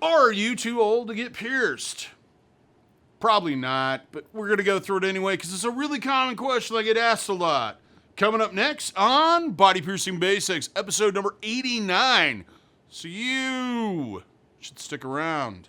Are you too old to get pierced? Probably not, but we're going to go through it anyway because it's a really common question I get asked a lot. Coming up next on Body Piercing Basics, episode number 89. So you should stick around.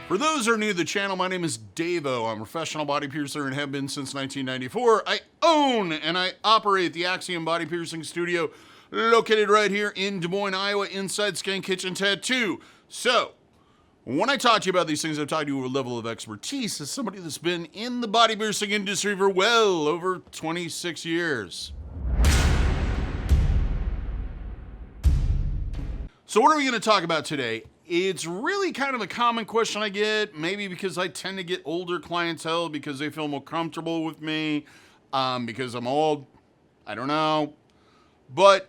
For those who are new to the channel, my name is DaVo. I'm a professional body piercer and have been since 1994. I own and I operate the Axiom Body Piercing Studio, located right here in Des Moines, Iowa, inside Skin Kitchen Tattoo. So, when I talk to you about these things, I'm talking to you with a level of expertise as somebody that's been in the body piercing industry for well over 26 years. So what are we going to talk about today? It's really kind of a common question I get, maybe because I tend to get older clientele because they feel more comfortable with me, because I'm old. I don't know. But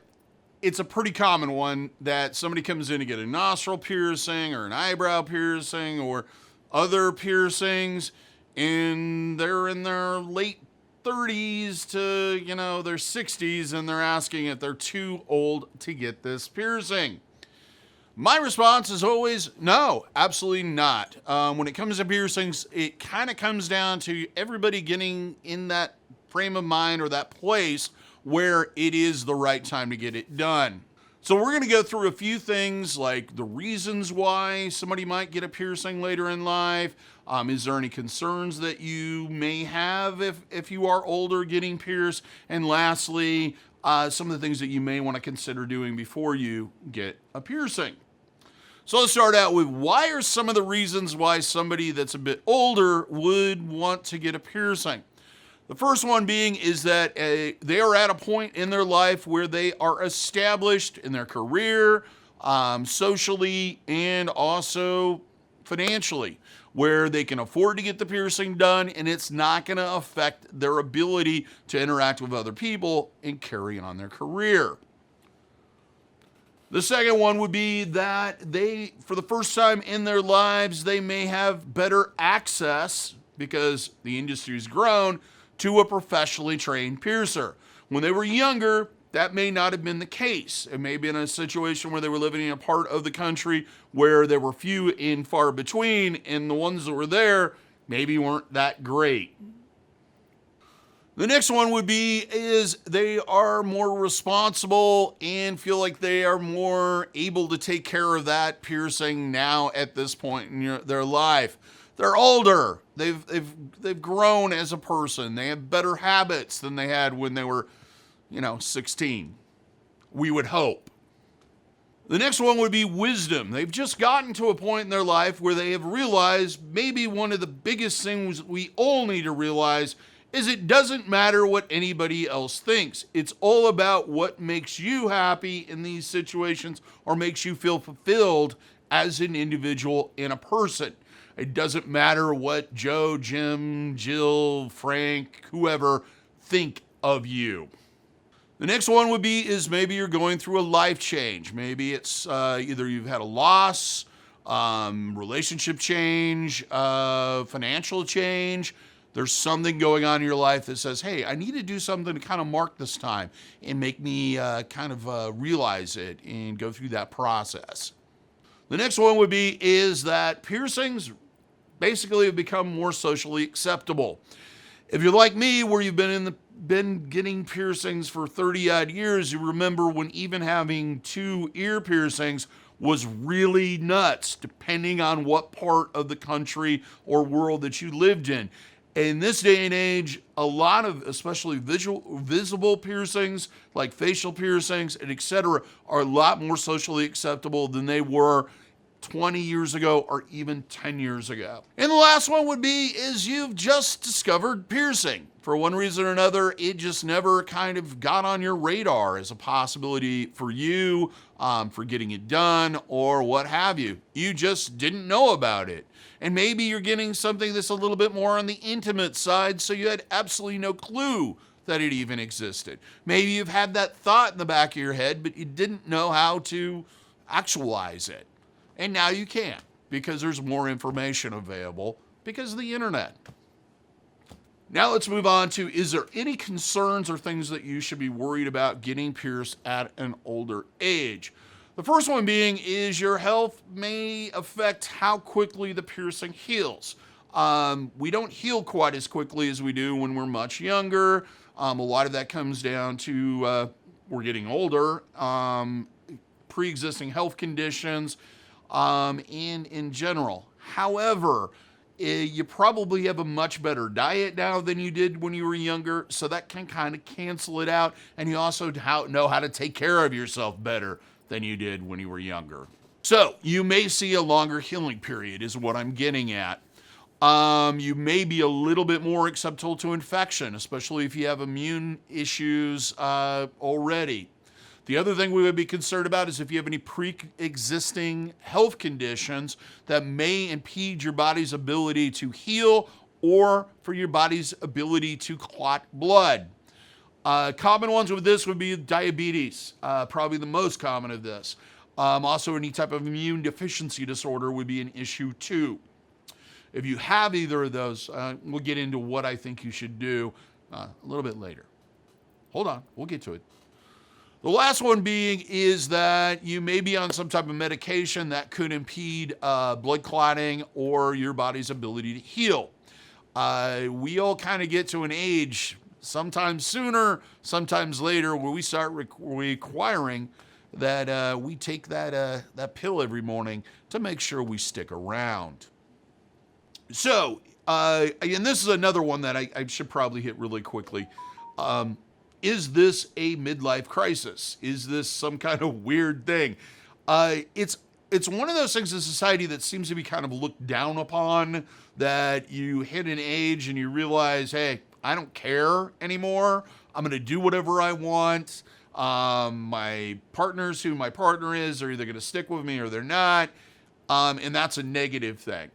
it's a pretty common one that somebody comes in to get a nostril piercing or an eyebrow piercing or other piercings, and they're in their late 30s to, their 60s, and they're asking if they're too old to get this piercing. My response is always, no, absolutely not. When it comes to piercings, it kind of comes down to everybody getting in that frame of mind or that place where it is the right time to get it done. So we're going to go through a few things like the reasons why somebody might get a piercing later in life. Is there any concerns that you may have if you are older getting pierced? And lastly, some of the things that you may want to consider doing before you get a piercing. So let's start out with, why are some of the reasons why somebody that's a bit older would want to get a piercing? The first one being is that they are at a point in their life where they are established in their career, socially, and also financially, where they can afford to get the piercing done and it's not going to affect their ability to interact with other people and carry on their career. The second one would be that they, for the first time in their lives, they may have better access, because the industry's grown, to a professionally trained piercer. When they were younger, that may not have been the case. It may have been a situation where they were living in a part of the country where there were few and far between, and the ones that were there maybe weren't that great. The next one would be is they are more responsible and feel like they are more able to take care of that piercing now at this point in their life. They're older. They've grown as a person. They have better habits than they had when they were, 16. We would hope. The next one would be wisdom. They've just gotten to a point in their life where they have realized maybe one of the biggest things we all need to realize is it doesn't matter what anybody else thinks. It's all about what makes you happy in these situations or makes you feel fulfilled as an individual and a person. It doesn't matter what Joe, Jim, Jill, Frank, whoever think of you. The next one would be is maybe you're going through a life change. Maybe it's either you've had a loss, relationship change, financial change. There's something going on in your life that says, hey, I need to do something to kind of mark this time and make me realize it and go through that process. The next one would be is that piercings basically have become more socially acceptable. If you're like me, where you've been getting piercings for 30-odd years, you remember when even having 2 ear piercings was really nuts, depending on what part of the country or world that you lived in. In this day and age, a lot of, especially visible piercings, like facial piercings and etc., are a lot more socially acceptable than they were 20 years ago or even 10 years ago. And the last one would be is you've just discovered piercing. For one reason or another, it just never kind of got on your radar as a possibility for you, for getting it done or what have you. You just didn't know about it. And maybe you're getting something that's a little bit more on the intimate side, so you had absolutely no clue that it even existed. Maybe you've had that thought in the back of your head, but you didn't know how to actualize it. And now you can, because there's more information available because of the internet. Now let's move on to, is there any concerns or things that you should be worried about getting pierced at an older age? The first one being is your health may affect how quickly the piercing heals. We don't heal quite as quickly as we do when we're much younger. A lot of that comes down to we're getting older, pre-existing health conditions, and in general. However, you probably have a much better diet now than you did when you were younger, so that can kind of cancel it out, and you also know how to take care of yourself better than you did when you were younger. So you may see a longer healing period is what I'm getting at. You may be a little bit more susceptible to infection, especially if you have immune issues already. The other thing we would be concerned about is if you have any pre-existing health conditions that may impede your body's ability to heal or for your body's ability to clot blood. Common ones with this would be diabetes, probably the most common of this. Also, any type of immune deficiency disorder would be an issue too. If you have either of those, we'll get into what I think you should do a little bit later. Hold on, we'll get to it. The last one being is that you may be on some type of medication that could impede blood clotting or your body's ability to heal. We all kind of get to an age, sometimes sooner, sometimes later, where we start requiring that we take that pill every morning to make sure we stick around. So, and this is another one that I should probably hit really quickly. Is this a midlife crisis? Is this some kind of weird thing? It's one of those things in society that seems to be kind of looked down upon, that you hit an age and you realize, hey, I don't care anymore. I'm going to do whatever I want. My partners, who my partner is, are either going to stick with me or they're not. And that's a negative thing.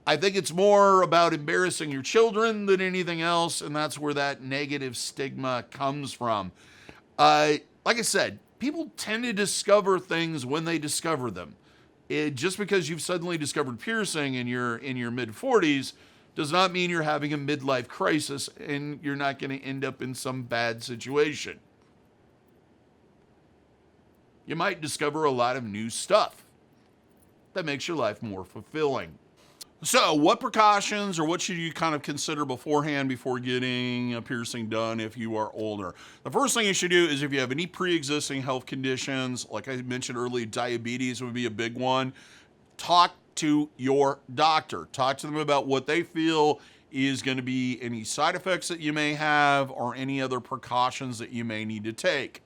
I think it's more about embarrassing your children than anything else, and that's where that negative stigma comes from. Like I said, people tend to discover things when they discover them. Just because you've suddenly discovered piercing in your mid-40s does not mean you're having a midlife crisis and you're not going to end up in some bad situation. You might discover a lot of new stuff that makes your life more fulfilling. So what precautions or what should you kind of consider beforehand before getting a piercing done if you are older? The first thing you should do is if you have any pre-existing health conditions, like I mentioned earlier, diabetes would be a big one. Talk to your doctor. Talk to them about what they feel is going to be any side effects that you may have or any other precautions that you may need to take.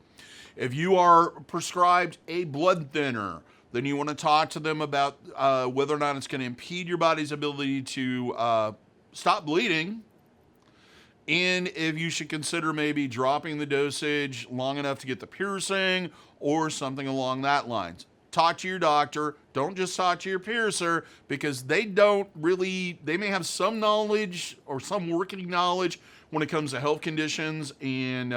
If you are prescribed a blood thinner, then you want to talk to them about whether or not it's going to impede your body's ability to stop bleeding, and if you should consider maybe dropping the dosage long enough to get the piercing or something along that lines. Talk to your doctor. Don't just talk to your piercer, because they may have some knowledge or some working knowledge when it comes to health conditions and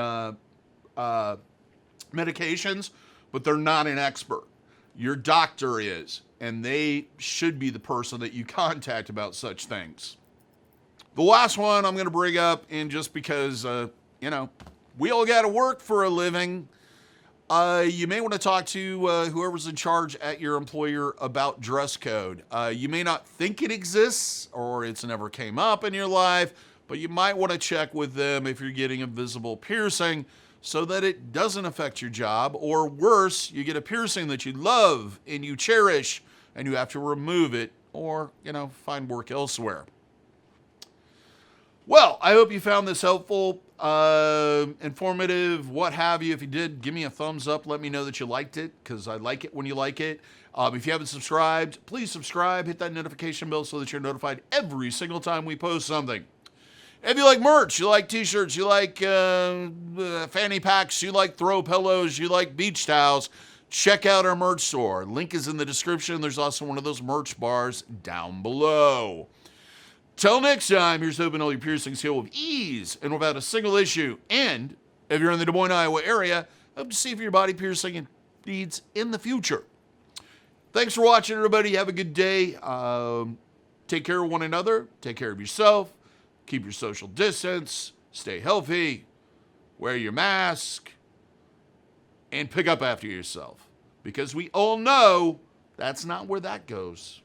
medications, but they're not an expert. Your doctor is, and they should be the person that you contact about such things. The last one I'm going to bring up, and just because, we all got to work for a living, you may want to talk to whoever's in charge at your employer about dress code. You may not think it exists or it's never came up in your life, but you might want to check with them if you're getting a visible piercing, so that it doesn't affect your job, or worse, you get a piercing that you love and you cherish and you have to remove it or, find work elsewhere. Well, I hope you found this helpful, informative, what have you. If you did, give me a thumbs up. Let me know that you liked it, because I like it when you like it. If you haven't subscribed, please subscribe. Hit that notification bell so that you're notified every single time we post something. If you like merch, you like t-shirts, you like fanny packs, you like throw pillows, you like beach towels, check out our merch store. Link is in the description. There's also one of those merch bars down below. Till next time, here's hoping all your piercings heal with ease and without a single issue. And if you're in the Des Moines, Iowa area, hope to see for your body piercing needs in the future. Thanks for watching, everybody. Have a good day. Take care of one another. Take care of yourself. Keep your social distance. Stay healthy. Wear your mask. And pick up after yourself. Because we all know that's not where that goes.